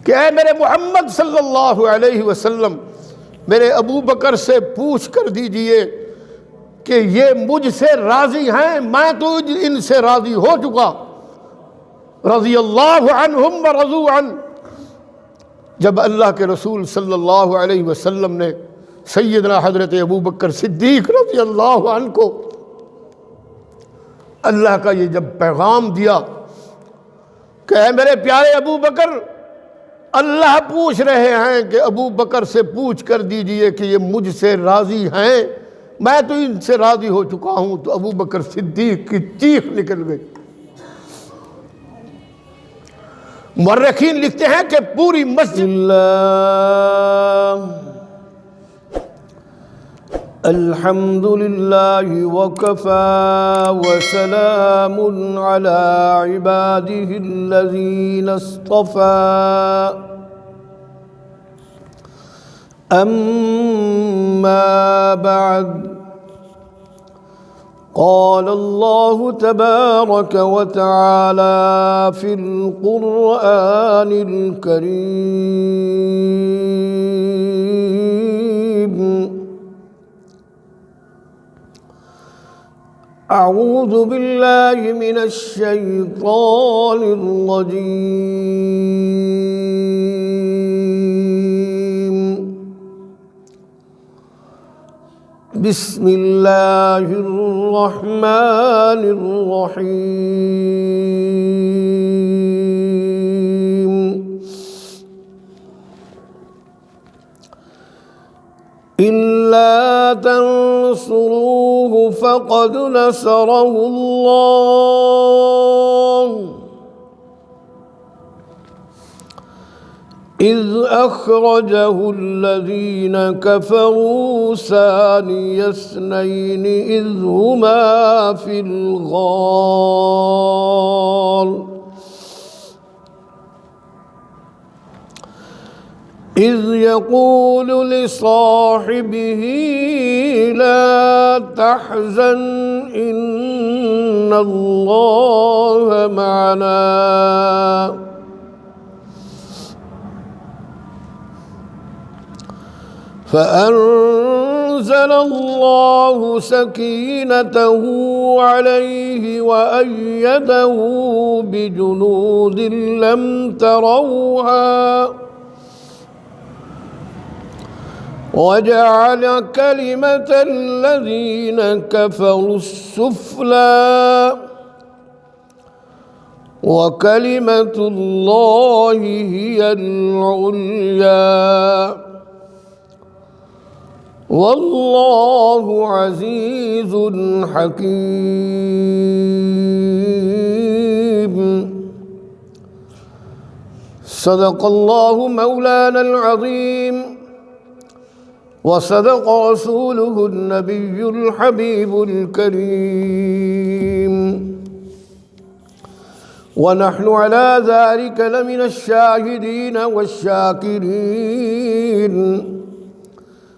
کہ اے میرے محمد صلی اللہ علیہ وسلم، میرے ابو بکر سے پوچھ کر دیجئے کہ یہ مجھ سے راضی ہیں، میں تو ان سے راضی ہو چکا۔ رضی اللہ عنہم ورضوا عنہ۔ جب اللہ کے رسول صلی اللہ علیہ وسلم نے سیدنا حضرت ابو بکر صدیق رضی اللہ عنہ کو اللہ کا یہ جب پیغام دیا کہ اے میرے پیارے ابو بکر، اللہ پوچھ رہے ہیں کہ ابو بکر سے پوچھ کر دیجئے کہ یہ مجھ سے راضی ہیں، میں تو ان سے راضی ہو چکا ہوں، تو ابو بکر صدیق کی چیخ نکل گئی۔ مورخین لکھتے ہیں کہ پوری مسجد الحمد للہ وکفى وسلام علی عباده الذین اصطفى اما بعد قال الله تبارك وتعالى في القرآن الكريم أعوذ بالله من الشيطان الرجيم بسم اللہ الرحمن الرحیم إلا تنصروه فقد نصره الله إذ أخرجه الذين كفروا ثاني اثنين إذ هما في الغار إذ يقول لصاحبه لا تحزن إن الله معنا فأنزل الله سكينته عليه وأيده بجنود لم تروها وجعل كلمة الذين كفروا السفلى وكلمة الله هي العليا والله عزيز حكيم صدق الله مولانا العظيم وصدق رسوله النبي الحبيب الكريم ونحن على ذلك لمن الشاهدين والشاكرين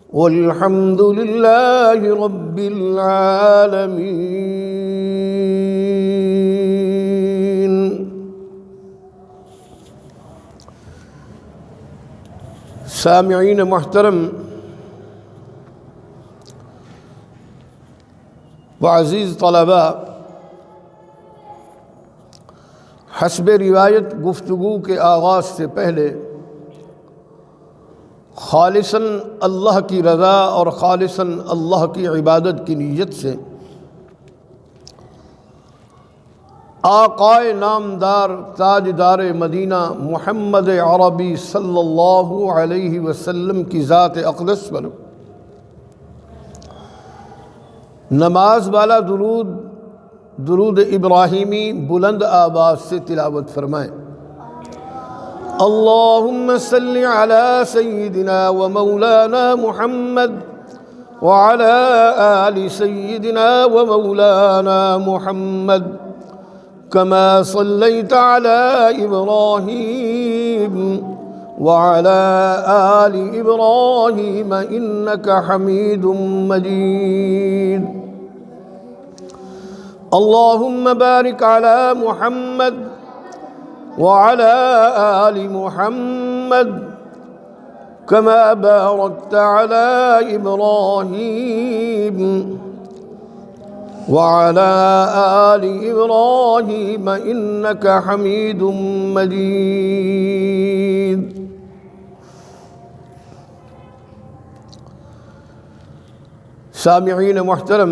والحمد لله رب العالمين۔ سامعین محترم وعزیز طلباء، حسب روایت گفتگو کے آغاز سے پہلے خالصاً اللہ کی رضا اور خالصاً اللہ کی عبادت کی نیت سے آقائے نامدار تاجدار مدینہ محمد عربی صلی اللہ علیہ وسلم کی ذات اقدس پر نماز والا درود ابراہیمی بلند آواز سے تلاوت فرمائیں۔ اللہم صل علی سیدنا و مولانا محمد وعلى آل سيدنا ومولانا محمد كما صليت على إبراهيم وعلى آل إبراهيم إنك حميد مجيد اللهم بارك على محمد وعلى آل محمد محمد كما باركت على إبراهيم وعلى آل إبراهيم إنك حميد مجيد. سامعین محترم،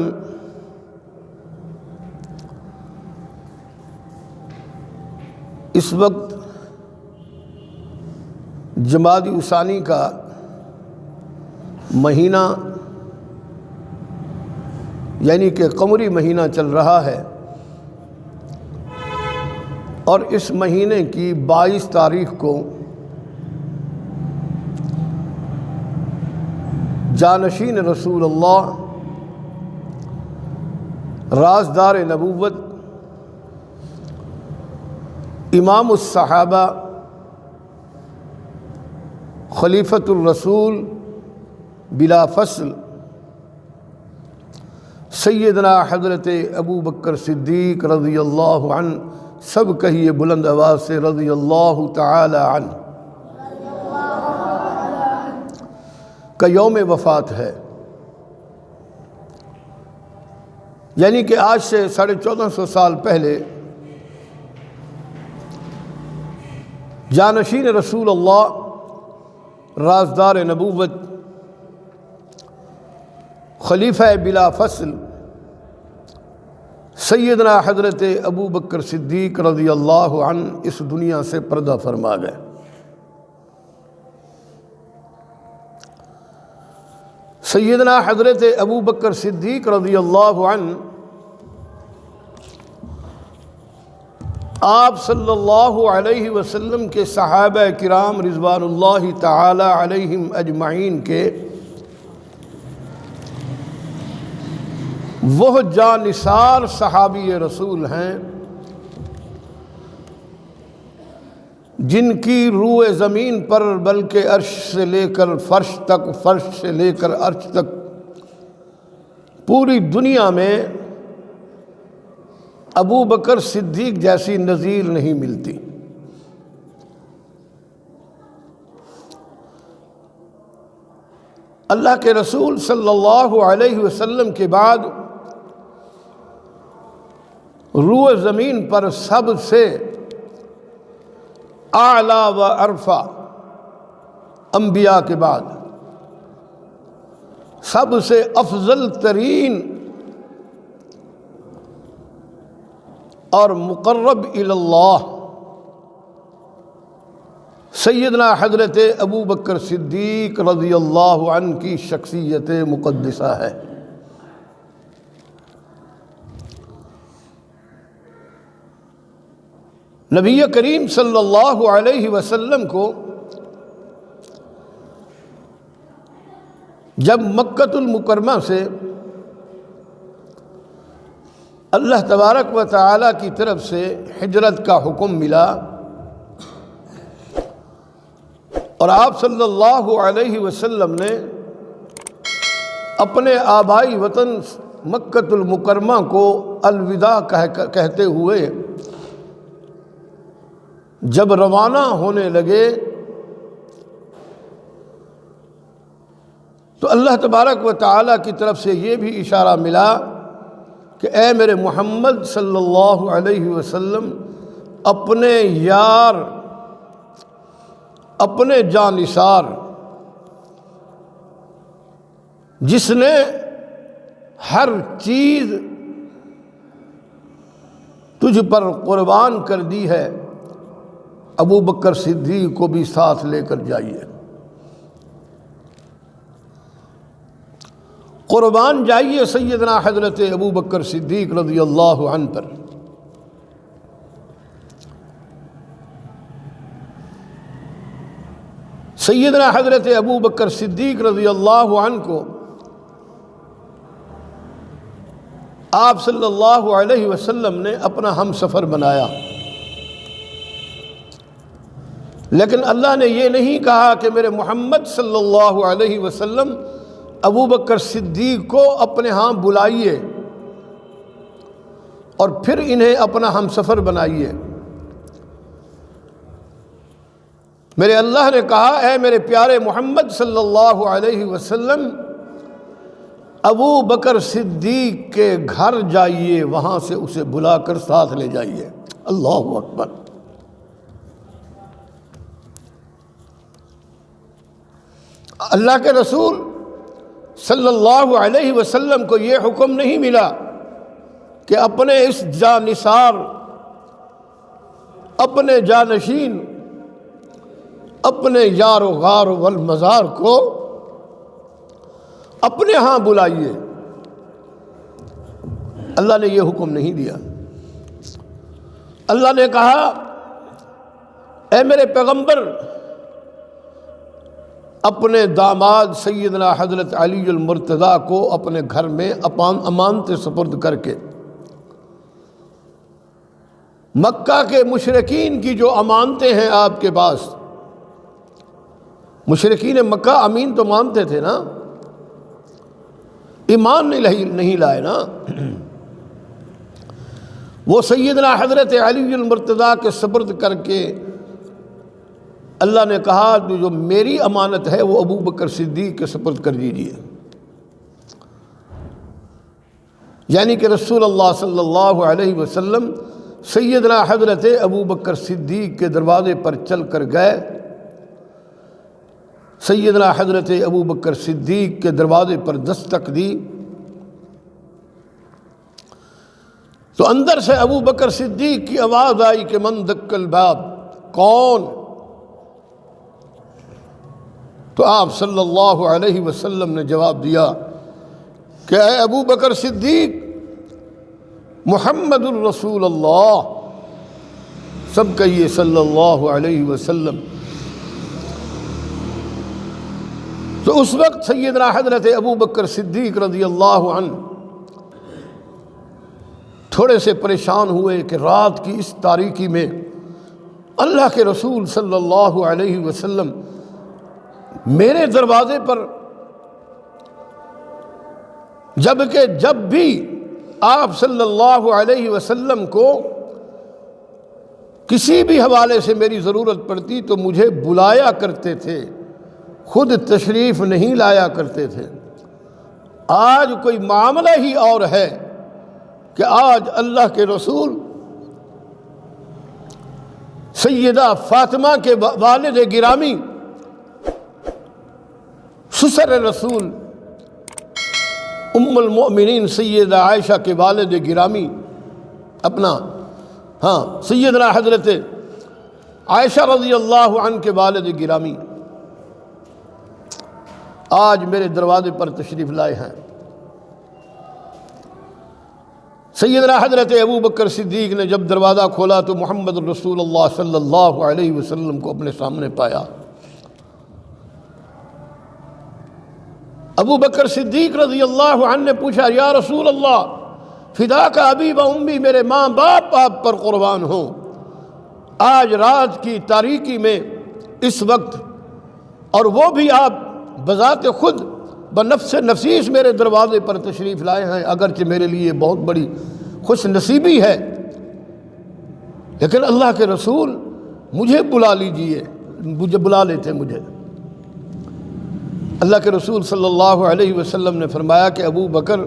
اس وقت جمادی الثانی کا مہینہ یعنی کہ قمری مہینہ چل رہا ہے، اور اس مہینے کی 22 تاریخ کو جانشین رسول اللہ، رازدار نبوت، امام الصحابہ، خلیفۃ الرسول بلا فصل، سیدنا حضرت ابو بکر صدیق رضی اللہ عنہ، سب کہیے بلند آواز سے رضی اللہ تعالی عنہ، کا یوم وفات ہے. یعنی کہ آج سے 1450 سال پہلے جانشین رسول اللہ، رازدار نبوت، خلیفہ بلا فصل، سیدنا حضرت ابو بکر صدیق رضی اللہ عنہ اس دنیا سے پردہ فرما گئے. سیدنا حضرت ابو بکر صدیق رضی اللہ عنہ آپ صلی اللہ علیہ وسلم کے صحابہ کرام رضوان اللہ تعالی علیہم اجمعین کے وہ جانثار صحابی رسول ہیں جن کی روح زمین پر بلکہ عرش سے لے کر فرش تک، فرش سے لے کر عرش تک پوری دنیا میں ابو بکر صدیق جیسی نظیر نہیں ملتی. اللہ کے رسول صلی اللہ علیہ وسلم کے بعد روح زمین پر سب سے اعلیٰ و ارفع، انبیاء کے بعد سب سے افضل ترین اور مقرب الی اللہ سیدنا حضرت ابو بکر صدیق رضی اللہ عنہ کی شخصیت مقدسہ ہے. نبی کریم صلی اللہ علیہ وسلم کو جب مکۃ المکرمہ سے اللہ تبارک و تعالی کی طرف سے ہجرت کا حکم ملا اور آپ صلی اللہ علیہ وسلم نے اپنے آبائی وطن مکۃ المکرمہ کو الوداع کہتے ہوئے جب روانہ ہونے لگے تو اللہ تبارک و تعالی کی طرف سے یہ بھی اشارہ ملا کہ اے میرے محمد صلی اللہ علیہ وسلم اپنے یار، اپنے جانثار، جس نے ہر چیز تجھ پر قربان کر دی ہے، ابو بکر صدیق کو بھی ساتھ لے کر جائیے. قربان جائیے سیدنا حضرت ابو بکر صدیق رضی اللہ عنہ پر. سیدنا حضرت ابو بکر صدیق رضی اللہ عنہ کو آپ صلی اللہ علیہ وسلم نے اپنا ہم سفر بنایا، لیکن اللہ نے یہ نہیں کہا کہ میرے محمد صلی اللہ علیہ وسلم ابو بکر صدیق کو اپنے ہاں بلائیے اور پھر انہیں اپنا ہم سفر بنائیے. میرے اللہ نے کہا اے میرے پیارے محمد صلی اللہ علیہ وسلم ابو بکر صدیق کے گھر جائیے، وہاں سے اسے بلا کر ساتھ لے جائیے۔ اللہ اکبر۔ اللہ کے رسول صلی اللہ علیہ وسلم کو یہ حکم نہیں ملا کہ اپنے اس جانثار، اپنے جانشین، اپنے یار و غار والمزار کو اپنے ہاں بلائیے۔ اللہ نے یہ حکم نہیں دیا۔ اللہ نے کہا اے میرے پیغمبر اپنے داماد سیدنا حضرت علی المرتضیٰ کو اپنے گھر میں امانت سپرد کر کے مکہ کے مشرکین کی جو امانتیں ہیں آپ کے پاس، مشرکین مکہ امین تو مانتے تھے نا، ایمان نہیں لائے نا، وہ سیدنا حضرت علی المرتضیٰ کے سپرد کر کے اللہ نے کہا جو میری امانت ہے وہ ابو بکر صدیق کے سپرد کر دیجیے۔ یعنی کہ رسول اللہ صلی اللہ علیہ وسلم سیدنا حضرت ابو بکر صدیق کے دروازے پر چل کر گئے۔ سیدنا حضرت ابو بکر صدیق کے دروازے پر دستک دی تو اندر سے ابو بکر صدیق کی آواز آئی کہ من دق الباب، کون؟ تو آپ صلی اللہ علیہ وسلم نے جواب دیا کہ اے ابو بکر صدیق، محمد الرسول اللہ، سب کہیے صلی اللہ علیہ وسلم۔ تو اس وقت سیدنا حضرت ابو بکر صدیق رضی اللہ عنہ تھوڑے سے پریشان ہوئے کہ رات کی اس تاریکی میں اللہ کے رسول صلی اللہ علیہ وسلم میرے دروازے پر، جبکہ جب بھی آپ صلی اللہ علیہ وسلم کو کسی بھی حوالے سے میری ضرورت پڑتی تو مجھے بلایا کرتے تھے، خود تشریف نہیں لایا کرتے تھے۔ آج کوئی معاملہ ہی اور ہے کہ آج اللہ کے رسول سیدہ فاطمہ کے والد گرامی، سسر رسول ام المؤمنین سیدہ عائشہ کے والد گرامی، اپنا سیدنا حضرت عائشہ رضی اللہ عنہ کے والد گرامی آج میرے دروازے پر تشریف لائے ہیں۔ سیدنا حضرت ابو بکر صدیق نے جب دروازہ کھولا تو محمد رسول اللہ صلی اللہ علیہ وسلم کو اپنے سامنے پایا۔ ابو بکر صدیق رضی اللہ عنہ نے پوچھا یا رسول اللہ فداک ابی و امی، میرے ماں باپ آپ پر قربان ہوں، آج رات کی تاریکی میں اس وقت، اور وہ بھی آپ بذات خود بنفس نفیس میرے دروازے پر تشریف لائے ہیں، اگرچہ میرے لیے بہت بڑی خوش نصیبی ہے، لیکن اللہ کے رسول مجھے بلا لیجئے، مجھے بلا لیتے مجھے۔ اللہ کے رسول صلی اللہ علیہ وسلم نے فرمایا کہ ابو بکر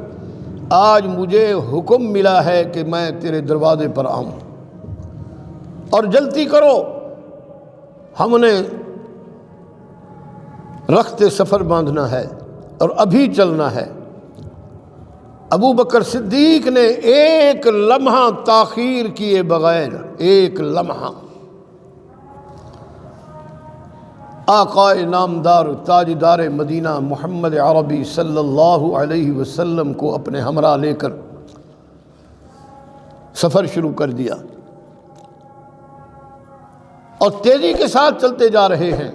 آج مجھے حکم ملا ہے کہ میں تیرے دروازے پر آؤں، اور جلدی کرو، ہم نے رخت سفر باندھنا ہے اور ابھی چلنا ہے۔ ابو بکر صدیق نے ایک لمحہ تاخیر کیے بغیر، ایک لمحہ آقا نامدار تاجدار مدینہ محمد عربی صلی اللہ علیہ وسلم کو اپنے ہمراہ لے کر سفر شروع کر دیا، اور تیزی کے ساتھ چلتے جا رہے ہیں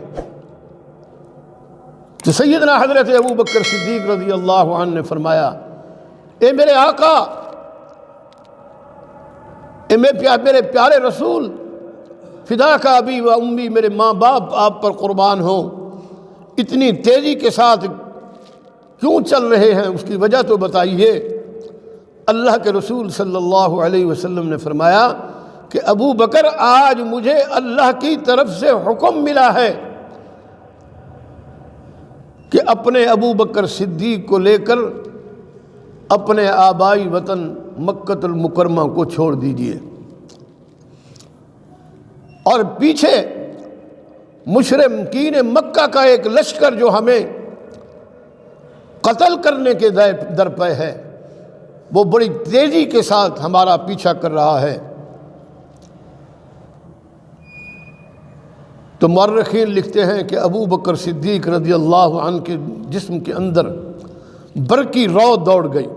تو سیدنا حضرت ابو بکر صدیق رضی اللہ عنہ نے فرمایا اے میرے آقا، اے میرے پیارے رسول، فداک ابی و امی، میرے ماں باپ آپ پر قربان ہوں، اتنی تیزی کے ساتھ کیوں چل رہے ہیں، اس کی وجہ تو بتائیے۔ اللہ کے رسول صلی اللہ علیہ وسلم نے فرمایا کہ ابو بکر آج مجھے اللہ کی طرف سے حکم ملا ہے کہ اپنے ابو بکر صدیق کو لے کر اپنے آبائی وطن مکہ المکرمہ کو چھوڑ دیجیے، اور پیچھے مشرکین مکہ کا ایک لشکر جو ہمیں قتل کرنے کے درپے ہے، وہ بڑی تیزی کے ساتھ ہمارا پیچھا کر رہا ہے۔ تو مورخین لکھتے ہیں کہ ابو بکر صدیق رضی اللہ عنہ کے جسم کے اندر برقی رو دوڑ گئی،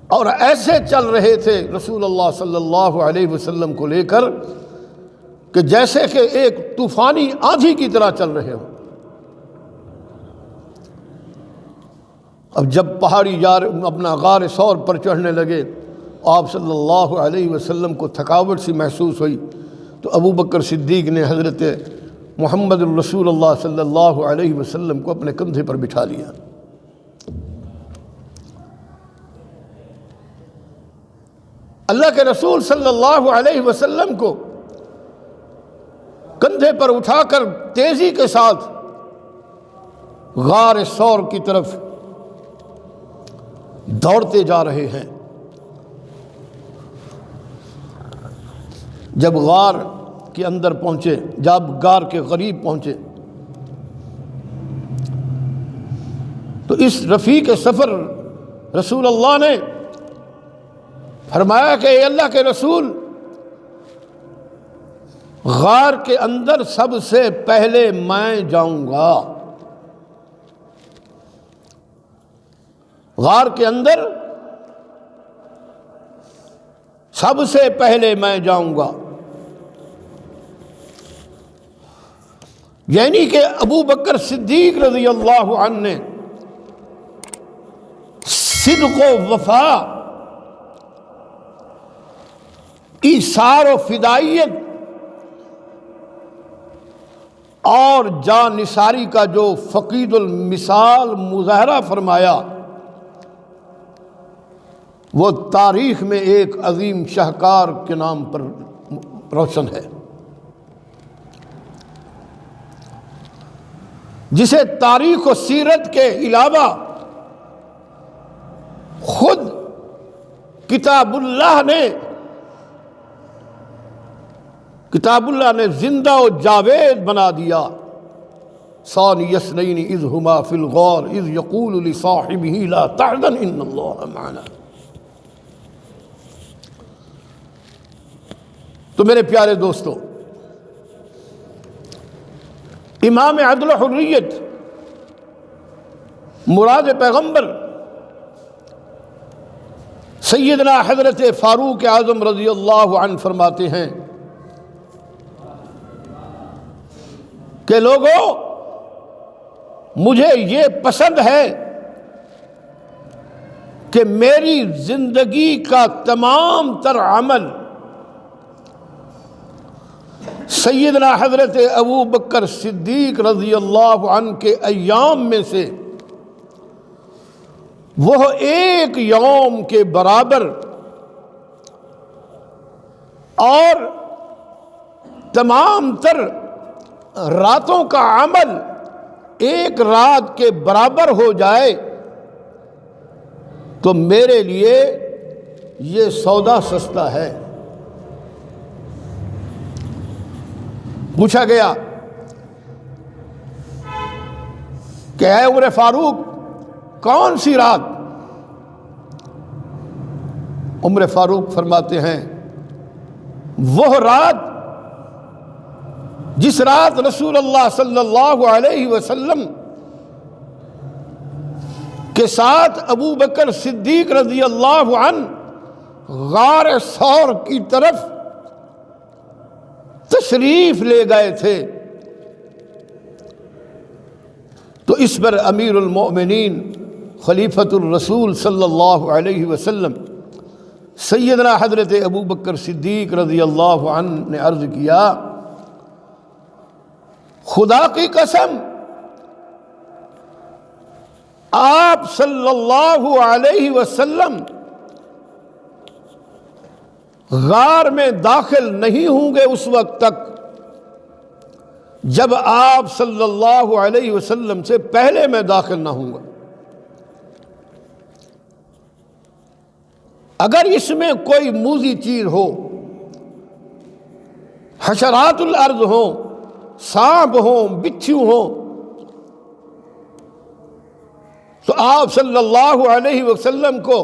اور ایسے چل رہے تھے رسول اللہ صلی اللہ علیہ وسلم کو لے کر کہ جیسے کہ ایک طوفانی آندھی کی طرح چل رہے ہوں۔ اب جب پہاڑی اپنا غار ثور پر چڑھنے لگے، آپ صلی اللہ علیہ وسلم کو تھکاوٹ سی محسوس ہوئی، تو ابو بکر صدیق نے حضرت محمد الرسول اللہ صلی اللہ علیہ وسلم کو اپنے کندھے پر بٹھا لیا۔ اللہ کے رسول صلی اللہ علیہ وسلم کو کندھے پر اٹھا کر تیزی کے ساتھ غار ثور کی طرف دوڑتے جا رہے ہیں۔ جب غار کے اندر پہنچے، جب غار کے قریب پہنچے، تو اس رفیق سفر رسول اللہ نے فرمایا کہ اے اللہ کے رسول، غار کے اندر سب سے پہلے میں جاؤں گا، غار کے اندر سب سے پہلے میں جاؤں گا۔ یعنی کہ ابو بکر صدیق رضی اللہ عنہ نے صدق و وفا، ایثار و فدائیت اور جانثاری کا جو فقید المثال مظاہرہ فرمایا، وہ تاریخ میں ایک عظیم شاہکار کے نام پر روشن ہے، جسے تاریخ و سیرت کے علاوہ خود کتاب اللہ نے زندہ و جاوید بنا دیا۔ ثانی اثنین اذ ہما فی الغار اذ یقول لصاحبہ لا تحزن ان اللہ معنا۔ تو میرے پیارے دوستو، امام عدل و حریت مراد پیغمبر سیدنا حضرت فاروق اعظم رضی اللہ عنہ فرماتے ہیں کہ لوگوں، مجھے یہ پسند ہے کہ میری زندگی کا تمام تر عمل سیدنا حضرت ابو بکر صدیق رضی اللہ عنہ کے ایام میں سے وہ ایک یوم کے برابر اور تمام تر راتوں کا عمل ایک رات کے برابر ہو جائے تو میرے لیے یہ سودا سستا ہے۔ پوچھا گیا کہ اے عمر فاروق، کون سی رات؟ عمر فاروق فرماتے ہیں وہ رات جس رات رسول اللہ صلی اللہ علیہ وسلم کے ساتھ ابو بکر صدیق رضی اللہ عنہ غار ثور کی طرف تشریف لے گئے تھے، تو اس پر امیر المؤمنین خلیفۃ الرسول صلی اللہ علیہ وسلم سیدنا حضرت ابو بکر صدیق رضی اللہ عنہ نے عرض کیا، خدا کی قسم، آپ صلی اللہ علیہ وسلم غار میں داخل نہیں ہوں گے اس وقت تک جب آپ صلی اللہ علیہ وسلم سے پہلے میں داخل نہ ہوں گا۔ اگر اس میں کوئی موذی چیز ہو، حشرات الارض ہوں، سانپ ہوں، بچھو ہوں، تو آپ صلی اللہ علیہ وسلم کو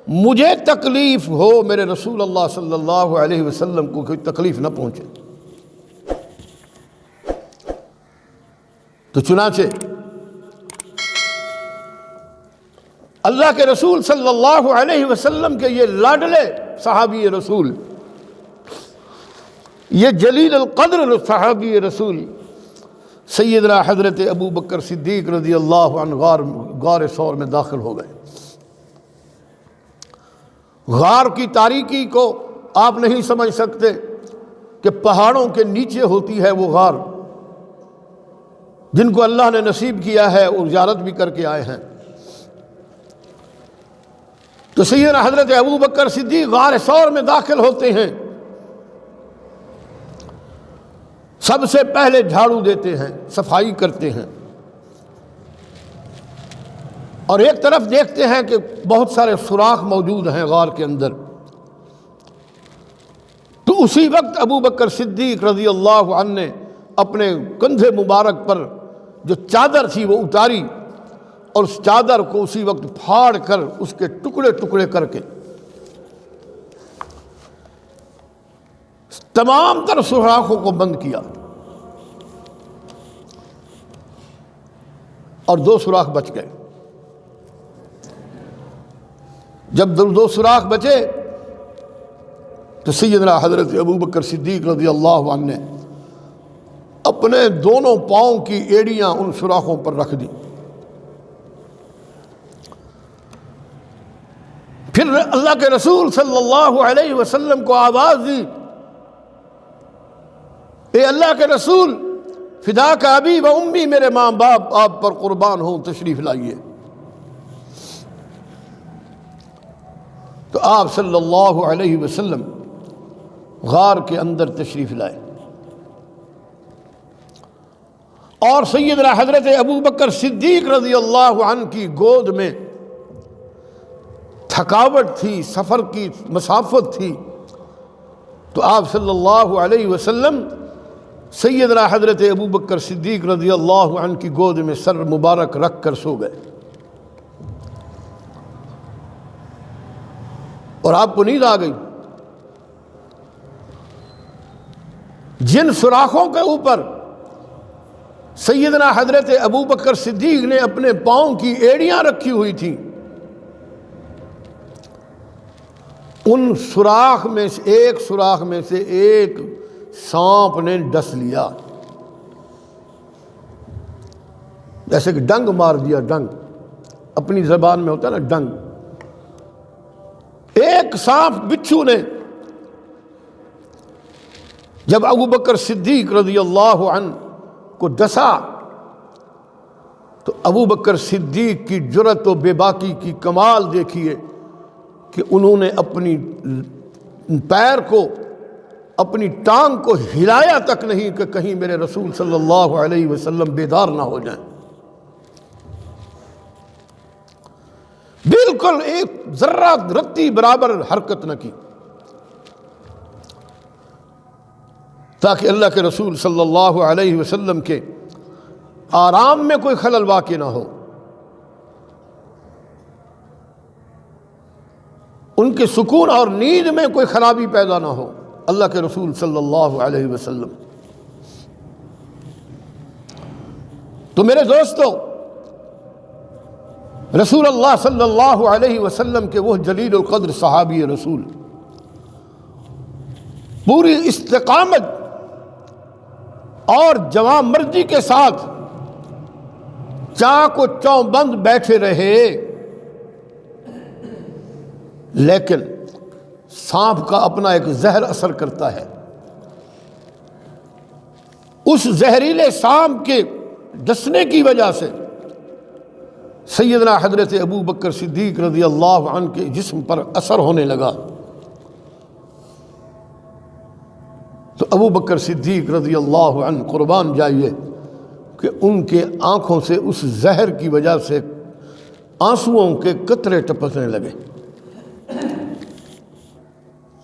مجھے تکلیف ہو، میرے رسول اللہ صلی اللہ علیہ وسلم کو کوئی تکلیف نہ پہنچے۔ تو چنانچہ اللہ کے رسول صلی اللہ علیہ وسلم کے یہ لاڈلے صحابی رسول، یہ جلیل القدر صحابی رسول سیدنا حضرت ابو بکر صدیق رضی اللہ عنہ غار ثور میں داخل ہو گئے۔ غار کی تاریکی کو آپ نہیں سمجھ سکتے کہ پہاڑوں کے نیچے ہوتی ہے وہ غار، جن کو اللہ نے نصیب کیا ہے اور زیارت بھی کر کے آئے ہیں۔ تو سیدنا حضرت ابو بکر صدیق غار ثور میں داخل ہوتے ہیں، سب سے پہلے جھاڑو دیتے ہیں، صفائی کرتے ہیں، اور ایک طرف دیکھتے ہیں کہ بہت سارے سوراخ موجود ہیں غار کے اندر۔ تو اسی وقت ابو بکر صدیق رضی اللہ عنہ نے اپنے کندھے مبارک پر جو چادر تھی وہ اتاری، اور اس چادر کو اسی وقت پھاڑ کر اس کے ٹکڑے ٹکڑے کر کے تمام تر سوراخوں کو بند کیا، اور 2 سوراخ بچ گئے۔ جب 2 سوراخ بچے تو سیدنا حضرت ابو بکر صدیق رضی اللہ عنہ نے اپنے دونوں پاؤں کی ایڑیاں ان سوراخوں پر رکھ دی، پھر اللہ کے رسول صلی اللہ علیہ وسلم کو آواز دی، اے اللہ کے رسول، فداک ابی و امی، میرے ماں باپ آپ پر قربان ہوں، تشریف لائیے۔ تو آپ صلی اللہ علیہ وسلم غار کے اندر تشریف لائے، اور سیدنا حضرت ابو بکر صدیق رضی اللہ عنہ کی گود میں تھکاوٹ تھی، سفر کی مسافت تھی، تو آپ صلی اللہ علیہ وسلم سیدنا حضرت ابو بکر صدیق رضی اللہ عنہ کی گود میں سر مبارک رکھ کر سو گئے، اور آپ کو نیند آ گئی۔ جن سوراخوں کے اوپر سیدنا حضرت ابو بکر صدیق نے اپنے پاؤں کی ایڑیاں رکھی ہوئی تھیں، ان سوراخ میں سے ایک سانپ نے ڈس لیا، جیسے کہ ڈنگ مار دیا، ڈنگ اپنی زبان میں ہوتا ہے نا ڈنگ۔ ایک سانپ بچھو نے جب ابو بکر صدیق رضی اللہ عنہ کو ڈسا، تو ابو بکر صدیق کی جرأت و بے باکی کی کمال دیکھیے کہ انہوں نے اپنی پیر کو، اپنی ٹانگ کو ہلایا تک نہیں کہ کہیں میرے رسول صلی اللہ علیہ وسلم بیدار نہ ہو جائیں۔ بالکل ایک ذرہ رتی برابر حرکت نہ کی، تاکہ اللہ کے رسول صلی اللہ علیہ وسلم کے آرام میں کوئی خلل واقع نہ ہو، ان کے سکون اور نیند میں کوئی خرابی پیدا نہ ہو۔ اللہ کے رسول صلی اللہ علیہ وسلم۔ تو میرے دوستو، رسول اللہ صلی اللہ علیہ وسلم کے وہ جلیل القدر صحابی رسول پوری استقامت اور جواں مرضی کے ساتھ چاق و چوبند بیٹھے رہے، لیکن سانپ کا اپنا ایک زہر اثر کرتا ہے، اس زہریلے سانپ کے ڈسنے کی وجہ سے سیدنا حضرت ابو بکر صدیق رضی اللہ عنہ کے جسم پر اثر ہونے لگا، تو ابو بکر صدیق رضی اللہ عنہ قربان جائیے کہ ان کے آنکھوں سے اس زہر کی وجہ سے آنسوؤں کے قطرے ٹپکنے لگے.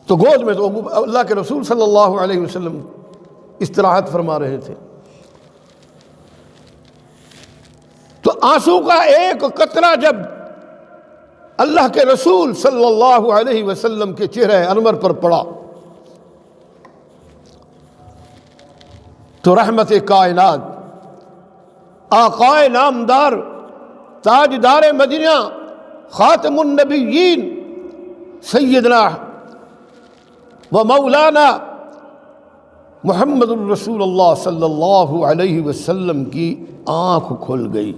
تو گود میں تو اللہ کے رسول صلی اللہ علیہ وسلم استراحت فرما رہے تھے. تو آنسو کا ایک قطرہ جب اللہ کے رسول صلی اللہ علیہ وسلم کے چہرے انور پر پڑا تو رحمت کائنات آقائے نامدار تاجدار مدینہ خاتم النبیین سیدنا و مولانا محمد الرسول اللہ صلی اللہ علیہ وسلم کی آنکھ کھل گئی.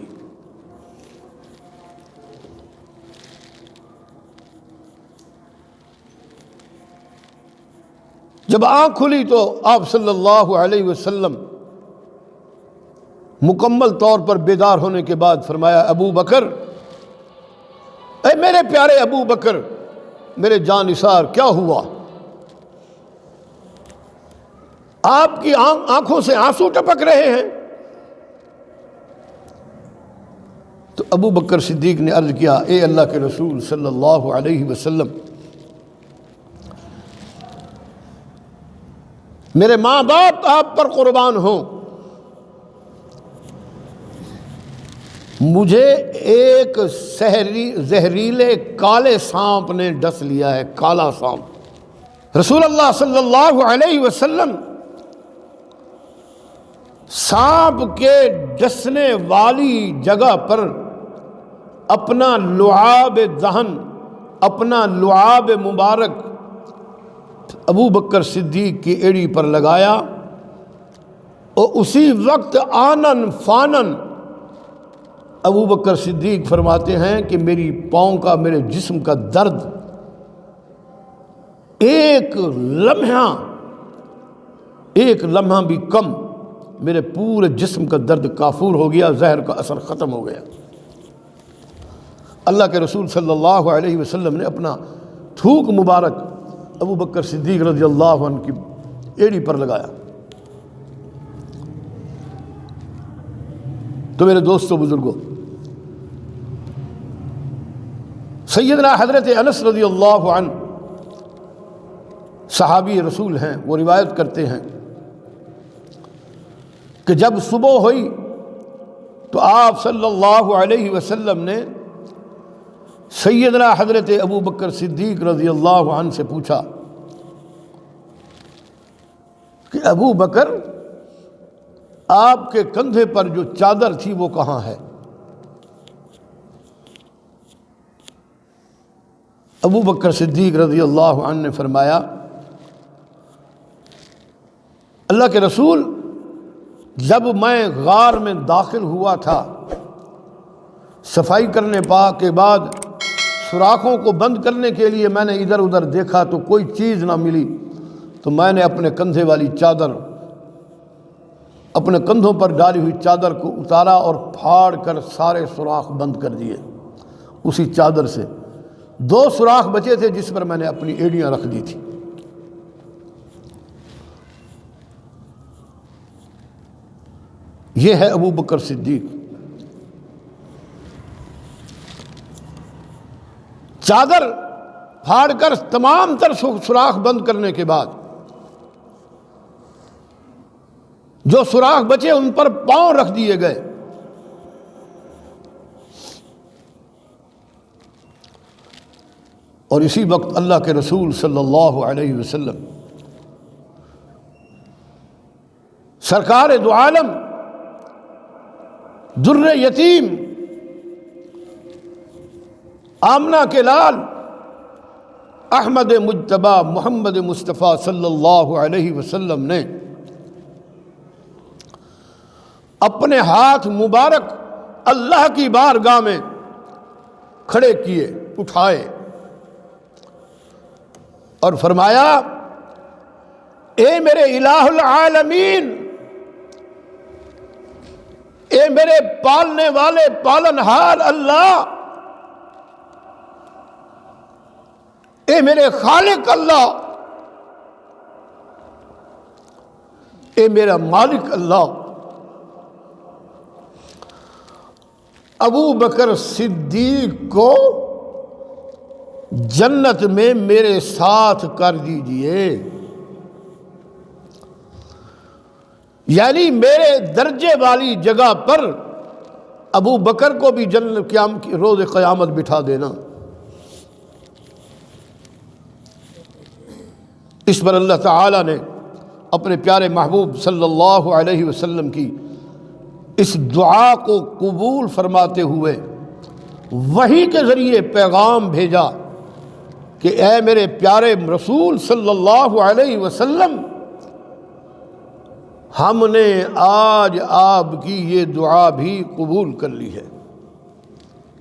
جب آنکھ کھلی تو آپ صلی اللہ علیہ وسلم مکمل طور پر بیدار ہونے کے بعد فرمایا ابو بکر، اے میرے پیارے ابو بکر، میرے جان نثار کیا ہوا؟ آپ کی آنکھوں سے آنسو ٹپک رہے ہیں. تو ابو بکر صدیق نے عرض کیا اے اللہ کے رسول صلی اللہ علیہ وسلم، میرے ماں باپ آپ پر قربان ہوں، مجھے ایک زہریلے کالے سانپ نے ڈس لیا ہے، کالا سانپ. رسول اللہ صلی اللہ علیہ وسلم سانپ کے ڈسنے والی جگہ پر اپنا لعاب دہن، اپنا لعاب مبارک ابو بکر صدیق کی ایڑی پر لگایا اور اسی وقت آنن فانن ابو بکر صدیق فرماتے ہیں کہ میری پاؤں کا، میرے جسم کا درد ایک لمحہ بھی کم، میرے پورے جسم کا درد کافور ہو گیا، زہر کا اثر ختم ہو گیا. اللہ کے رسول صلی اللہ علیہ وسلم نے اپنا تھوک مبارک ابو بکر صدیق رضی اللہ عنہ کی ایڑی پر لگایا. تو میرے دوستو بزرگوں، سیدنا حضرت انس رضی اللہ عنہ صحابی رسول ہیں، وہ روایت کرتے ہیں کہ جب صبح ہوئی تو آپ صلی اللہ علیہ وسلم نے سیدنا حضرت ابو بکر صدیق رضی اللہ عنہ سے پوچھا کہ ابو بکر، آپ کے کندھے پر جو چادر تھی وہ کہاں ہے؟ ابو بکر صدیق رضی اللہ عنہ نے فرمایا اللہ کے رسول، جب میں غار میں داخل ہوا تھا، صفائی کرنے کے بعد سوراخوں کو بند کرنے کے لیے میں نے ادھر ادھر دیکھا تو کوئی چیز نہ ملی، تو میں نے اپنے کندھے والی چادر، اپنے کندھوں پر ڈالی ہوئی چادر کو اتارا اور پھاڑ کر سارے سوراخ بند کر دیے. اسی چادر سے 2 سوراخ بچے تھے جس پر میں نے اپنی ایڑیاں رکھ دی تھی. یہ ہے ابو بکر صدیق. چادر پھاڑ کر تمام تر سوراخ بند کرنے کے بعد جو سوراخ بچے ان پر پاؤں رکھ دیے گئے. اور اسی وقت اللہ کے رسول صلی اللہ علیہ وسلم سرکار دو عالم در یتیم آمنہ کے لال احمد مجتبیٰ محمد مصطفیٰ صلی اللہ علیہ وسلم نے اپنے ہاتھ مبارک اللہ کی بارگاہ میں کھڑے کیے، اٹھائے اور فرمایا اے میرے الہ العالمین، اے میرے پالنے والے پالنہار اللہ، اے میرے خالق اللہ، اے میرا مالک اللہ، ابو بکر صدیق کو جنت میں میرے ساتھ کر دیجئے، یعنی میرے درجے والی جگہ پر ابو بکر کو بھی جنت روز قیامت بٹھا دینا۔ اس پر اللہ تعالیٰ نے اپنے پیارے محبوب صلی اللہ علیہ وسلم کی اس دعا کو قبول فرماتے ہوئے وحی کے ذریعے پیغام بھیجا کہ اے میرے پیارے رسول صلی اللہ علیہ وسلم، ہم نے آج آپ کی یہ دعا بھی قبول کر لی ہے۔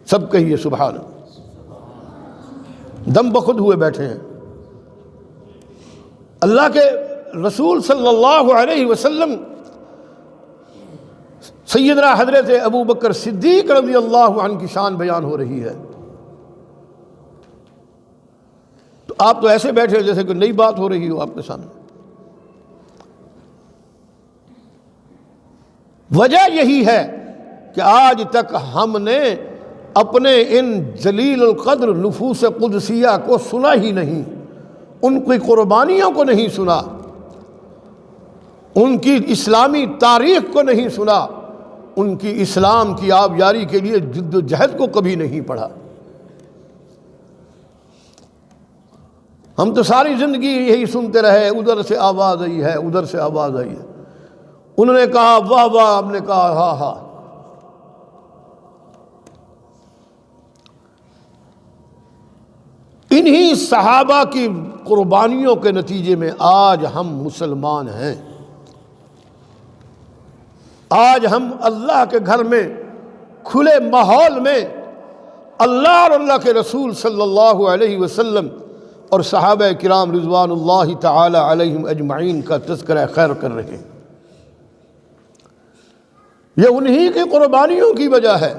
سب کہیے سبحان اللہ، دم بخود ہوئے بیٹھے ہیں۔ اللہ کے رسول صلی اللہ علیہ وسلم سیدنا حضرت ابو بکر صدیق رضی اللہ عنہ کی شان بیان ہو رہی ہے، تو آپ تو ایسے بیٹھے جیسے کوئی نئی بات ہو رہی ہو آپ کے سامنے۔ وجہ یہی ہے کہ آج تک ہم نے اپنے ان جلیل القدر نفوس قدسیہ کو سنا ہی نہیں، ان کی قربانیوں کو نہیں سنا، ان کی اسلامی تاریخ کو نہیں سنا، ان کی اسلام کی آبیاری کے لیے جد و جہد کو کبھی نہیں پڑھا۔ ہم تو ساری زندگی یہی سنتے رہے، ادھر سے آواز آئی ہے، ادھر سے آواز آئی ہے، انہوں نے کہا واہ واہ، ہم نے کہا ہاں ہاں۔ انہی صحابہ کی قربانیوں کے نتیجے میں آج ہم مسلمان ہیں، آج ہم اللہ کے گھر میں کھلے ماحول میں اللہ اور اللہ کے رسول صلی اللہ علیہ وسلم اور صحابہ کرام رضوان اللہ تعالی علیہم اجمعین کا تذکرہ خیر کر رہے ہیں۔ یہ انہی کی قربانیوں کی وجہ ہے۔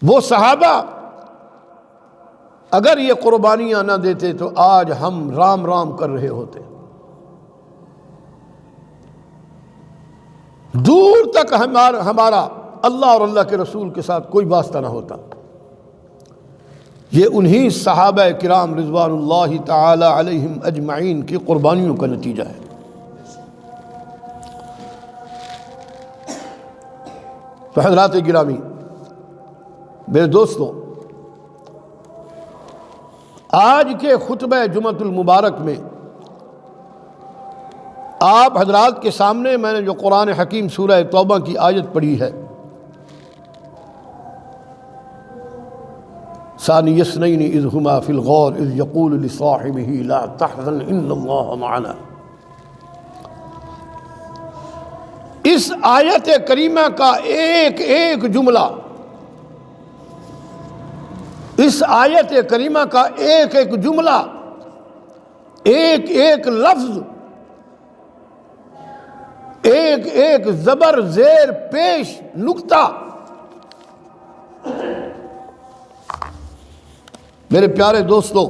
وہ صحابہ اگر یہ قربانیاں نہ دیتے تو آج ہم رام رام کر رہے ہوتے، دور تک ہمارا اللہ اور اللہ کے رسول کے ساتھ کوئی واسطہ نہ ہوتا۔ یہ انہی صحابہ کرام رضوان اللہ تعالی علیہم اجمعین کی قربانیوں کا نتیجہ ہے۔ تو حضرات گرامی، میرے دوستوں، آج کے خطبہ جمعۃ المبارک میں آپ حضرات کے سامنے میں نے جو قرآن حکیم سورہ توبہ کی آیت پڑھی ہے، ثانی اثنین اذ ہما فی الغار اذ یقول لصاحبہ لا تحزن ان اللہ معنا، اس آیت کریمہ کا ایک ایک جملہ، اس آیت کریمہ کا ایک ایک جملہ، ایک ایک لفظ، ایک ایک زبر زیر پیش نکتہ میرے پیارے دوستو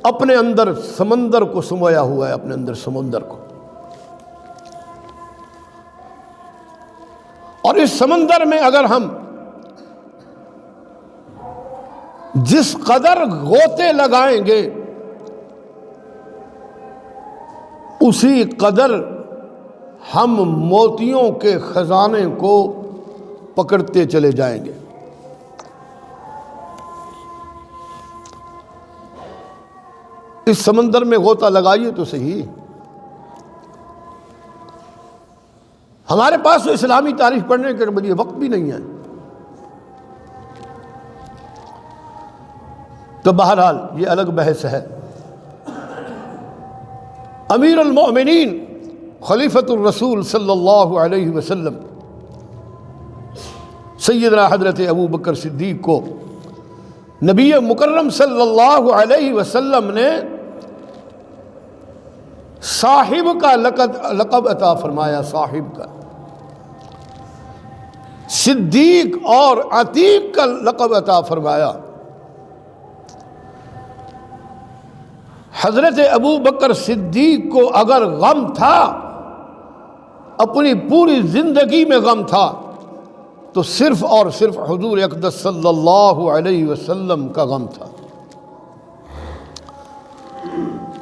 اپنے اندر سمندر کو سمویا ہوا ہے، اپنے اندر سمندر کو، اور اس سمندر میں اگر ہم جس قدر غوطے لگائیں گے اسی قدر ہم موتیوں کے خزانے کو پکڑتے چلے جائیں گے۔ اس سمندر میں غوطہ لگائیے تو صحیح۔ ہمارے پاس تو اسلامی تاریخ پڑھنے کے لیے وقت بھی نہیں ہے، تو بہرحال یہ الگ بحث ہے۔ امیر المؤمنین خلیفۃ الرسول صلی اللہ علیہ وسلم سیدنا حضرت ابو بکر صدیق کو نبی مکرم صلی اللہ علیہ وسلم نے صاحب کا لقب عطا فرمایا، صاحب کا، صدیق اور عتیق کا لقب عطا فرمایا۔ حضرت ابو بکر صدیق کو اگر غم تھا، اپنی پوری زندگی میں غم تھا، تو صرف اور صرف حضور اقدس صلی اللہ علیہ وسلم کا غم تھا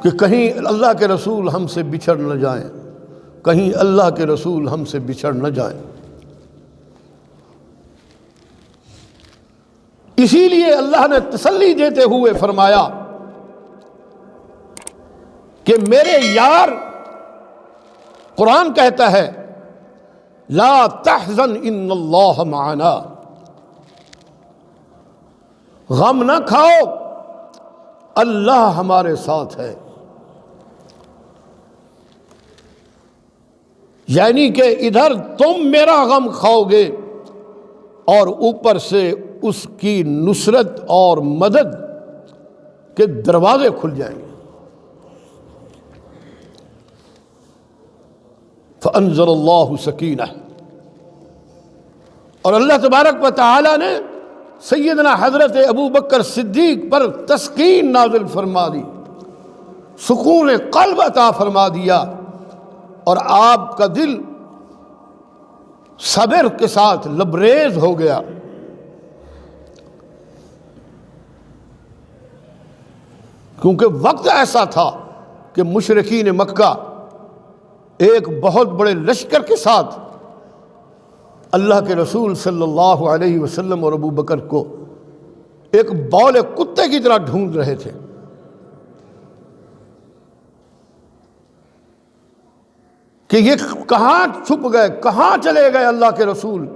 کہ کہیں اللہ کے رسول ہم سے بچھڑ نہ جائیں، کہیں اللہ کے رسول ہم سے بچھڑ نہ جائیں۔ اسی لیے اللہ نے تسلی دیتے ہوئے فرمایا کہ میرے یار، قرآن کہتا ہے لا تحزن ان اللہ معنا، غم نہ کھاؤ، اللہ ہمارے ساتھ ہے۔ یعنی کہ ادھر تم میرا غم کھاؤ گے اور اوپر سے اس کی نصرت اور مدد کے دروازے کھل جائیں گے۔ فَأَنزَلَ اللَّهُ سَكِينَةً، اور اللہ تبارک و تعالی نے سیدنا حضرت ابو بکر صدیق پر تسکین نازل فرما دی، سکون قلب عطا فرما دیا، اور آپ کا دل صبر کے ساتھ لبریز ہو گیا۔ کیونکہ وقت ایسا تھا کہ مشرکین مکہ ایک بہت بڑے لشکر کے ساتھ اللہ کے رسول صلی اللہ علیہ وسلم اور ابو بکر کو ایک بول کتے کی طرح ڈھونڈ رہے تھے۔ کہ یہ کہاں چھپ گئے، کہاں چلے گئے اللہ کے رسول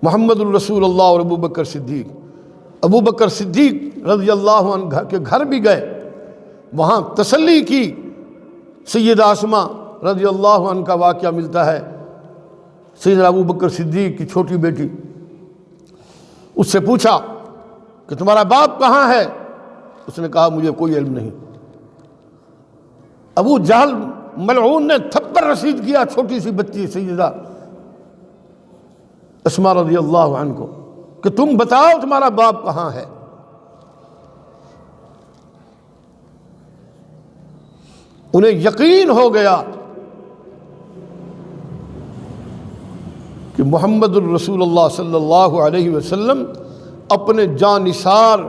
محمد الرسول اللہ اور ابو بکر صدیق۔ ابو بکر صدیق رضی اللہ عنہ کے گھر بھی گئے، وہاں تسلی کی۔ سیدہ اسماء رضی اللہ عنہ کا واقعہ ملتا ہے، سیدنا ابو بکر صدیق کی چھوٹی بیٹی، اس سے پوچھا کہ تمہارا باپ کہاں ہے؟ اس نے کہا مجھے کوئی علم نہیں۔ ابو جہل ملعون نے تھپڑ رسید کیا چھوٹی سی بچی سیدہ اسماء رضی اللہ عنہ کو کہ تم بتاؤ تمہارا باپ کہاں ہے۔ انہیں یقین ہو گیا کہ محمد الرسول اللہ صلی اللہ علیہ وسلم اپنے جانثار،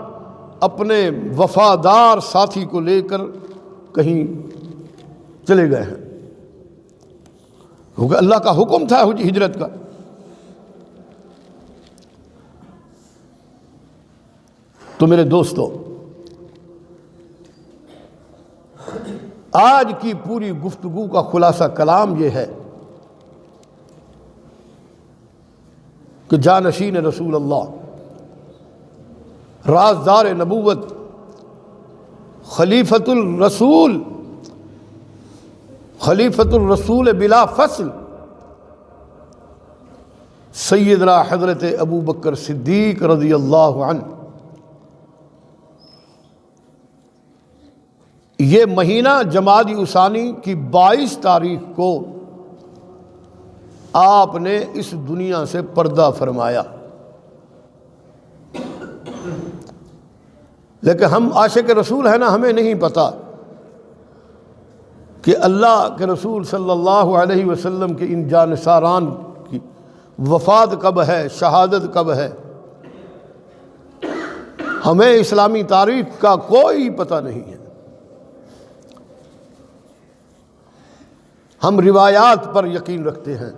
اپنے وفادار ساتھی کو لے کر کہیں چلے گئے ہیں، کیونکہ اللہ کا حکم تھا ہجرت کا۔ تو میرے دوستو، آج کی پوری گفتگو کا خلاصہ کلام یہ ہے کہ جانشین رسول اللہ، رازدار نبوت، خلیفۃ الرسول، خلیفۃ الرسول بلا فصل، سیدنا حضرت ابو بکر صدیق رضی اللہ عنہ، یہ مہینہ جمادی الثانی کی 22 تاریخ کو آپ نے اس دنیا سے پردہ فرمایا۔ لیکن ہم عاشق رسول ہیں نا، ہمیں نہیں پتہ کہ اللہ کے رسول صلی اللہ علیہ وسلم کے ان جانثاران کی وفات کب ہے، شہادت کب ہے۔ ہمیں اسلامی تاریخ کا کوئی پتہ نہیں ہے، ہم روایات پر یقین رکھتے ہیں۔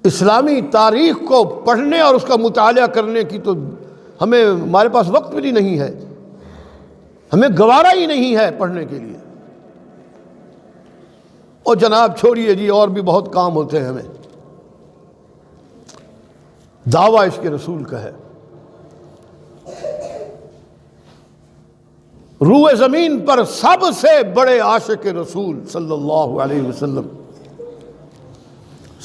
اسلامی تاریخ کو پڑھنے اور اس کا مطالعہ کرنے کی تو ہمارے پاس وقت بھی نہیں ہے، ہمیں گوارا ہی نہیں ہے پڑھنے کے لیے۔ اور جناب چھوڑیے جی، اور بھی بہت کام ہوتے ہیں ہمیں۔ دعویٰ عشق رسول کا ہے، روح زمین پر سب سے بڑے عاشق رسول صلی اللہ علیہ وسلم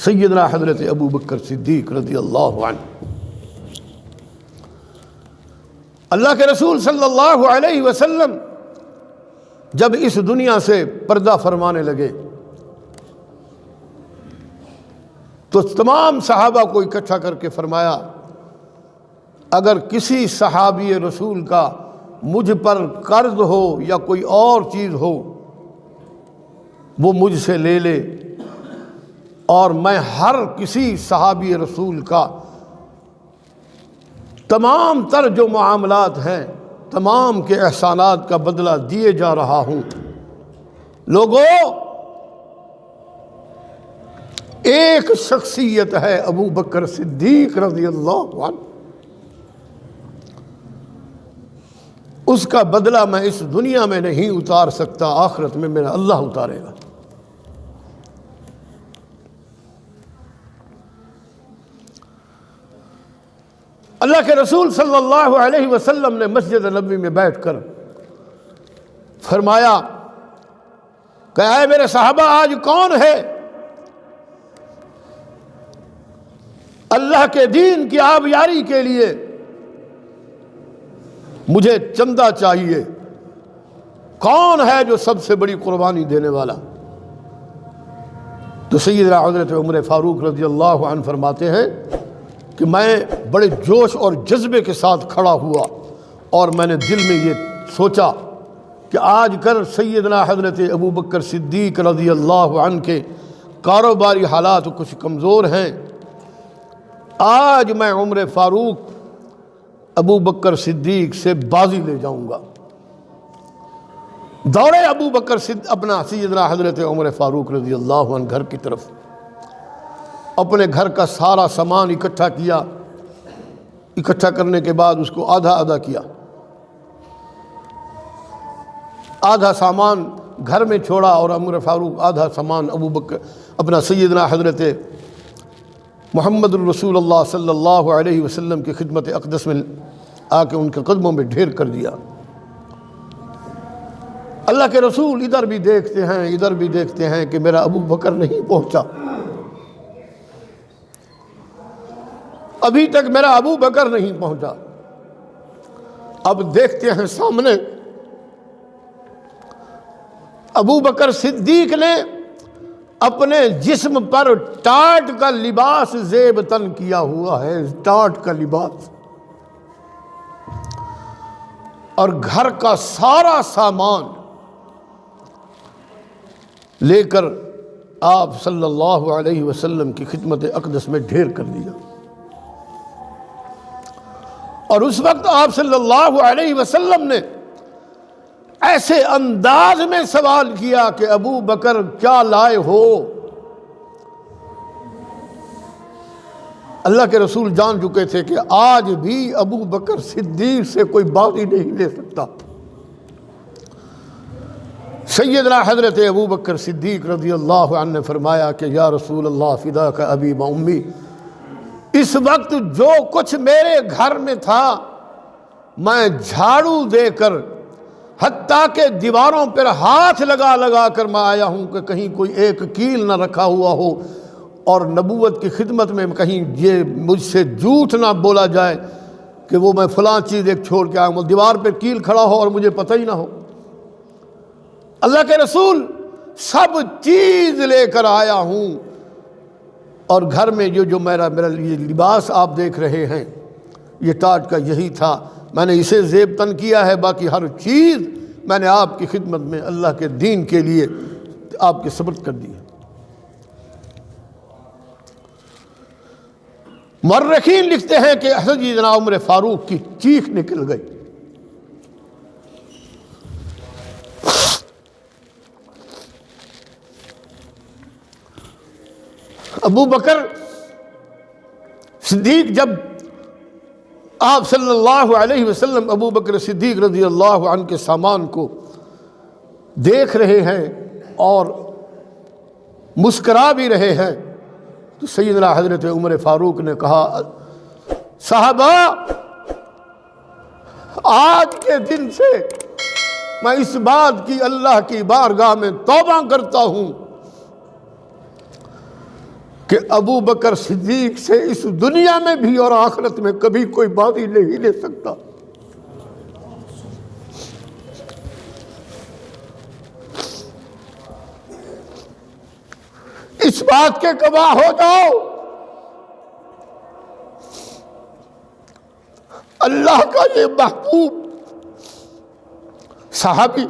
سیدنا حضرت ابو بکر صدیق رضی اللہ عنہ۔ اللہ کے رسول صلی اللہ علیہ وسلم جب اس دنیا سے پردہ فرمانے لگے تو تمام صحابہ کو اکٹھا کر کے فرمایا اگر کسی صحابی رسول کا مجھ پر قرض ہو یا کوئی اور چیز ہو وہ مجھ سے لے لے، اور میں ہر کسی صحابی رسول کا تمام تر جو معاملات ہیں، تمام کے احسانات کا بدلہ دیے جا رہا ہوں۔ لوگوں، ایک شخصیت ہے ابو بکر صدیق رضی اللہ عنہ، اس کا بدلہ میں اس دنیا میں نہیں اتار سکتا، آخرت میں میرا اللہ اتارے گا۔ اللہ کے رسول صلی اللہ علیہ وسلم نے مسجد نبوی میں بیٹھ کر فرمایا کہ اے میرے صحابہ، آج کون ہے اللہ کے دین کی آبیاری کے لیے مجھے چندہ چاہیے؟ کون ہے جو سب سے بڑی قربانی دینے والا؟ تو سیدنا حضرت عمر فاروق رضی اللہ عنہ فرماتے ہیں کہ میں بڑے جوش اور جذبے کے ساتھ کھڑا ہوا، اور میں نے دل میں یہ سوچا کہ آج کل سیدنا حضرت ابو بکر صدیق رضی اللہ عنہ کے کاروباری حالات کچھ کمزور ہیں، آج میں عمر فاروق ابو بکر صدیق سے بازی لے جاؤں گا۔ دوڑے ابو بکر اپنا سیدنا حضرت عمر فاروق رضی اللہ عنہ گھر کی طرف، اپنے گھر کا سارا سامان اکٹھا کیا، اکٹھا کرنے کے بعد اس کو آدھا آدھا کیا، آدھا سامان گھر میں چھوڑا اور عمر فاروق آدھا سامان ابو بکر اپنا سیدنا حضرت محمد الرسول اللہ صلی اللہ علیہ وسلم کی خدمت اقدس میں آ کے ان کے قدموں میں ڈھیر کر دیا۔ اللہ کے رسول ادھر بھی دیکھتے ہیں ادھر بھی دیکھتے ہیں کہ میرا ابو بکر نہیں پہنچا، ابھی تک میرا ابو بکر نہیں پہنچا۔ اب دیکھتے ہیں سامنے ابو بکر صدیق نے اپنے جسم پر ٹاٹ کا لباس زیب تن کیا ہوا ہے، ٹاٹ کا لباس، اور گھر کا سارا سامان لے کر آپ صلی اللہ علیہ وسلم کی خدمت اقدس میں ڈھیر کر دیا۔ اور اس وقت آپ صلی اللہ علیہ وسلم نے ایسے انداز میں سوال کیا کہ ابو بکر کیا لائے ہو؟ اللہ کے رسول جان چکے تھے کہ آج بھی ابو بکر صدیق سے کوئی بازی نہیں لے سکتا۔ سیدنا حضرت ابو بکر صدیق رضی اللہ عنہ نے فرمایا کہ یا رسول اللہ فداک ابی و امی، اس وقت جو کچھ میرے گھر میں تھا میں جھاڑو دے کر حتیٰ کہ دیواروں پر ہاتھ لگا لگا کر میں آیا ہوں کہ کہیں کوئی ایک کیل نہ رکھا ہوا ہو، اور نبوت کی خدمت میں کہیں یہ مجھ سے جھوٹ نہ بولا جائے کہ وہ میں فلاں چیز ایک چھوڑ کے آیا ہوں، دیوار پہ کیل کھڑا ہو اور مجھے پتہ ہی نہ ہو۔ اللہ کے رسول سب چیز لے کر آیا ہوں، اور گھر میں جو میرا یہ لباس آپ دیکھ رہے ہیں یہ ٹاٹ کا یہی تھا، میں نے اسے زیب تن کیا ہے، باقی ہر چیز میں نے آپ کی خدمت میں اللہ کے دین کے لیے آپ کے سپرد کر دی ہے۔ مورخین لکھتے ہیں کہ سیدنا عمر فاروق کی چیخ نکل گئی۔ ابو بکر صدیق جب آپ صلی اللہ علیہ وسلم ابو بکر صدیق رضی اللہ عنہ کے سامان کو دیکھ رہے ہیں اور مسکرا بھی رہے ہیں تو سیدنا حضرت عمر فاروق نے کہا، صحابہ آج کے دن سے میں اس بات کی اللہ کی بارگاہ میں توبہ کرتا ہوں کہ ابو بکر صدیق سے اس دنیا میں بھی اور آخرت میں کبھی کوئی بازی نہیں لے سکتا۔ اس بات کے گواہ ہو جاؤ اللہ کا یہ محبوب صحابی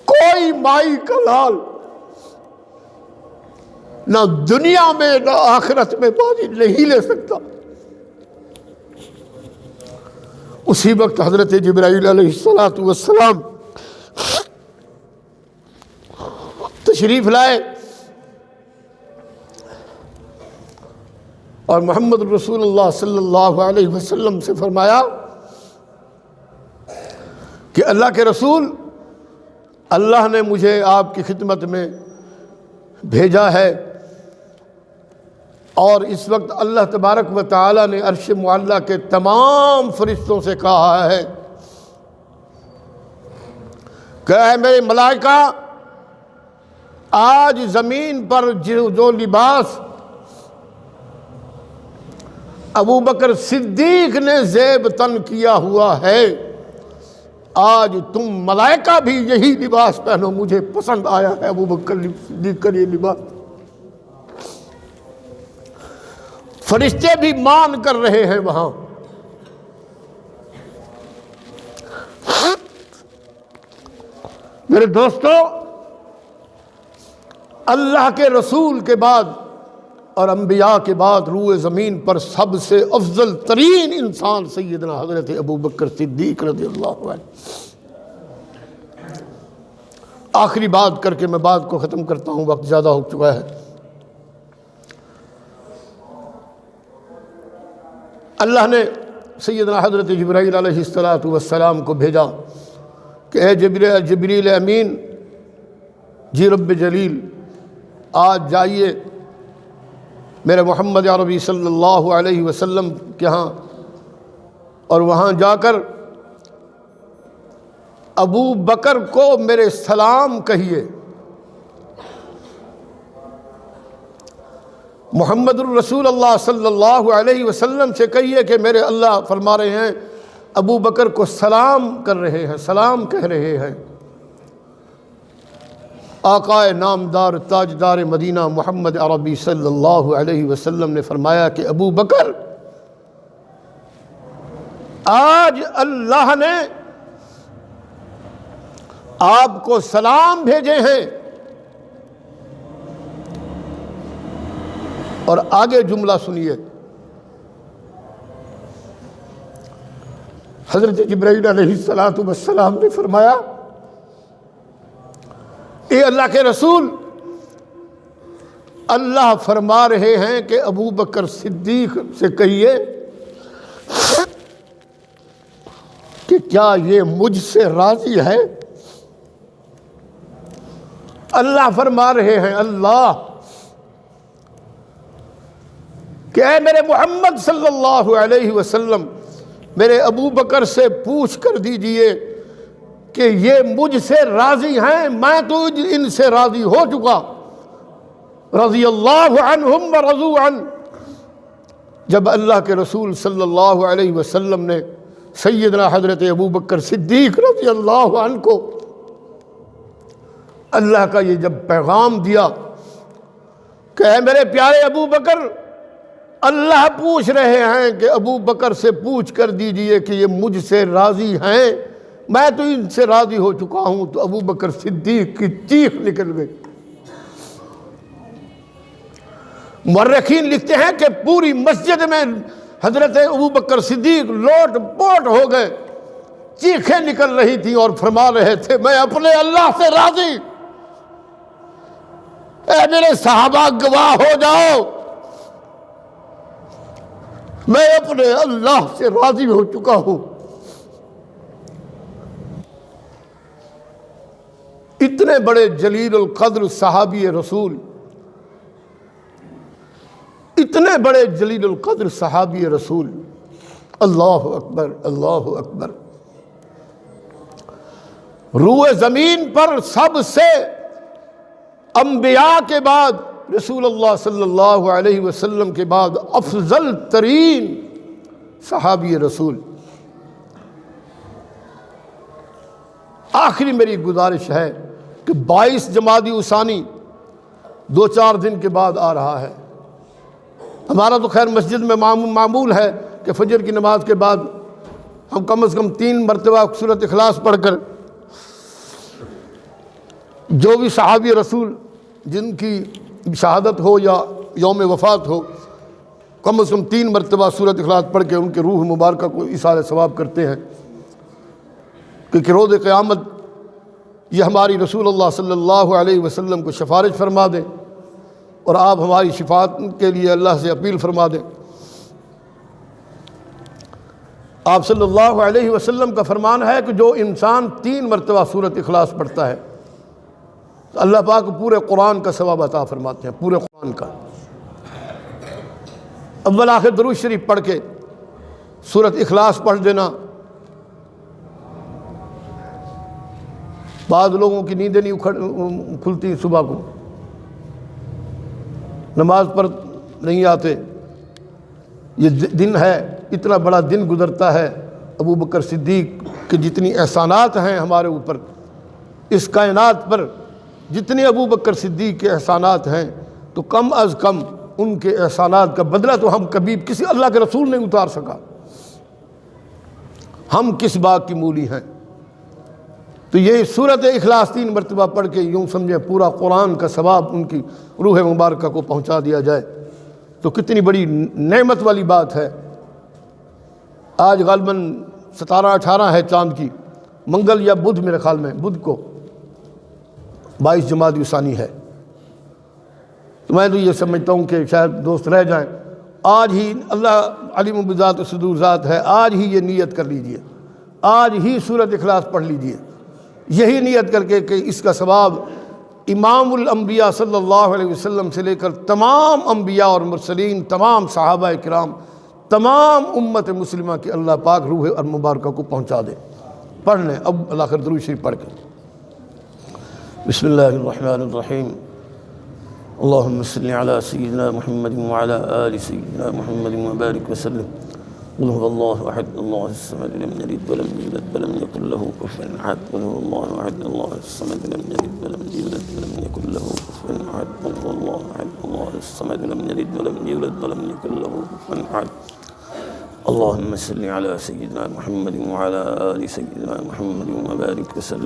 کوئی مائی کا لال نہ دنیا میں نہ آخرت میں بازی نہیں لے سکتا۔ اسی وقت حضرت جبرائیل علیہ السلام تشریف لائے اور محمد رسول اللہ صلی اللہ علیہ وسلم سے فرمایا کہ اللہ کے رسول، اللہ نے مجھے آپ کی خدمت میں بھیجا ہے، اور اس وقت اللہ تبارک و تعالی نے عرش معلیٰ کے تمام فرشتوں سے کہا ہے کہ اے میرے ملائکہ، آج زمین پر جو لباس ابو بکر صدیق نے زیب تن کیا ہوا ہے، آج تم ملائکہ بھی یہی لباس پہنو، مجھے پسند آیا ہے ابو بکر صدیق کا یہ لباس۔ فرشتے بھی مان کر رہے ہیں وہاں۔ میرے دوستو، اللہ کے رسول کے بعد اور انبیاء کے بعد روئے زمین پر سب سے افضل ترین انسان سیدنا حضرت ابو بکر صدیق رضی اللہ عنہ۔ آخری بات کر کے میں بات کو ختم کرتا ہوں، وقت زیادہ ہو چکا ہے۔ اللہ نے سیدنا حضرت جبرائیل علیہ السلام کو بھیجا کہ اے جبریل امین، جی رب جلیل، آج جائیے میرے محمد عربی صلی اللہ علیہ وسلم کے ہاں، اور وہاں جا کر ابو بکر کو میرے سلام کہیے۔ محمد الرسول اللہ صلی اللہ علیہ وسلم سے کہیے کہ میرے اللہ فرما رہے ہیں ابو بکر کو سلام کر رہے ہیں، سلام کہہ رہے ہیں۔ آقا نامدار تاجدار مدینہ محمد عربی صلی اللہ علیہ وسلم نے فرمایا کہ ابو بکر، آج اللہ نے آپ کو سلام بھیجے ہیں۔ اور آگے جملہ سنیے، حضرت جبرائیل علیہ السلام نے فرمایا، اے اللہ کے رسول، اللہ فرما رہے ہیں کہ ابو بکر صدیق سے کہیے کہ کیا یہ مجھ سے راضی ہے؟ اللہ فرما رہے ہیں، اللہ کہ اے میرے محمد صلی اللہ علیہ وسلم، میرے ابو بکر سے پوچھ کر دیجئے کہ یہ مجھ سے راضی ہیں، میں تو ان سے راضی ہو چکا۔ رضی اللہ عنہم ورضوا عنہ۔ جب اللہ کے رسول صلی اللہ علیہ وسلم نے سیدنا حضرت ابو بکر صدیق رضی اللہ عنہ کو اللہ کا یہ جب پیغام دیا کہ اے میرے پیارے ابو بکر، اللہ پوچھ رہے ہیں کہ ابو بکر سے پوچھ کر دیجئے کہ یہ مجھ سے راضی ہیں، میں تو ان سے راضی ہو چکا ہوں، تو ابو بکر صدیق کی چیخ نکل گئی۔ مورخین لکھتے ہیں کہ پوری مسجد میں حضرت ابو بکر صدیق لوٹ پوٹ ہو گئے، چیخیں نکل رہی تھیں اور فرما رہے تھے، میں اپنے اللہ سے راضی، اے میرے صحابہ گواہ ہو جاؤ، میں اپنے اللہ سے راضی ہو چکا ہوں۔ اتنے بڑے جلیل القدر صحابی رسول، اتنے بڑے جلیل القدر صحابی رسول، اللہ اکبر، اللہ اکبر۔ روئے زمین پر سب سے انبیاء کے بعد، رسول اللہ صلی اللہ علیہ وسلم کے بعد افضل ترین صحابی رسول۔ آخری میری گزارش ہے کہ 22 جمادی الثانی 2-4 دن کے بعد آ رہا ہے۔ ہمارا تو خیر مسجد میں معمول ہے کہ فجر کی نماز کے بعد ہم کم از کم 3 مرتبہ سورۃ اخلاص پڑھ کر جو بھی صحابی رسول جن کی شہادت ہو یا یوم وفات ہو، کم از کم 3 مرتبہ سورۃ اخلاص پڑھ کے ان کے روح مبارکہ کو ایصال ثواب کرتے ہیں کہ روز قیامت یہ ہماری رسول اللہ صلی اللہ علیہ وسلم کو سفارش فرما دیں اور آپ ہماری شفاعت کے لیے اللہ سے اپیل فرما دیں۔ آپ صلی اللہ علیہ وسلم کا فرمان ہے کہ جو انسان 3 مرتبہ سورۃ اخلاص پڑھتا ہے تو اللہ پاک پورے قرآن کا ثواب عطا فرماتے ہیں، پورے قرآن کا۔ اول آخر درود شریف پڑھ کے سورۃ اخلاص پڑھ دینا، بعض لوگوں کی نیندیں نہیں کھلتی صبح کو، نماز پر نہیں آتے، یہ دن ہے، اتنا بڑا دن گزرتا ہے ابو بکر صدیق کے جتنی احسانات ہیں ہمارے اوپر، اس کائنات پر جتنے ابو بکر صدیق کے احسانات ہیں، تو کم از کم ان کے احسانات کا بدلہ تو ہم کبھی کسی اللہ کے رسول نہیں اتار سکا، ہم کس بات کی مولی ہیں۔ تو یہ سورۃ اخلاص 3 مرتبہ پڑھ کے یوں سمجھیں پورا قرآن کا ثواب ان کی روح مبارکہ کو پہنچا دیا جائے تو کتنی بڑی نعمت والی بات ہے۔ آج غالباً 17-18 ہے چاند کی، منگل یا بدھ، میرے خیال میں بدھ کو 22 جمادی ثانی ہے، تو میں تو یہ سمجھتا ہوں کہ شاید دوست رہ جائیں، آج ہی اللہ علیم بذات صدور ذات ہے، آج ہی یہ نیت کر لیجئے، آج ہی سورۃ اخلاص پڑھ لیجئے، یہی نیت کر کے کہ اس کا ثواب امام الانبیاء صلی اللہ علیہ وسلم سے لے کر تمام انبیاء اور مرسلین، تمام صحابہ کرام، تمام امت مسلمہ کی اللہ پاک روح اور مبارکہ کو پہنچا دے۔ پڑھ لیں اب الآخر درود شریف پڑھ کے۔ بسم اللہ الرحمن الرحیم، اللہم صلی علی سیدنا محمد وعلی آل سیدنا محمد وبارک وسلم۔ قل هو الله احد الله الصمد لم يلد ولم يولد ولم يكن له كفوا احد۔ قل هو الله احد الله الصمد لم يلد ولم يولد ولم يكن له كفوا احد۔ قل هو الله احد الله الصمد لم يلد ولم يولد ولم يكن له كفوا احد۔ اللهم صل على سيدنا محمد وعلى آل سيدنا محمد وبارك وسلم۔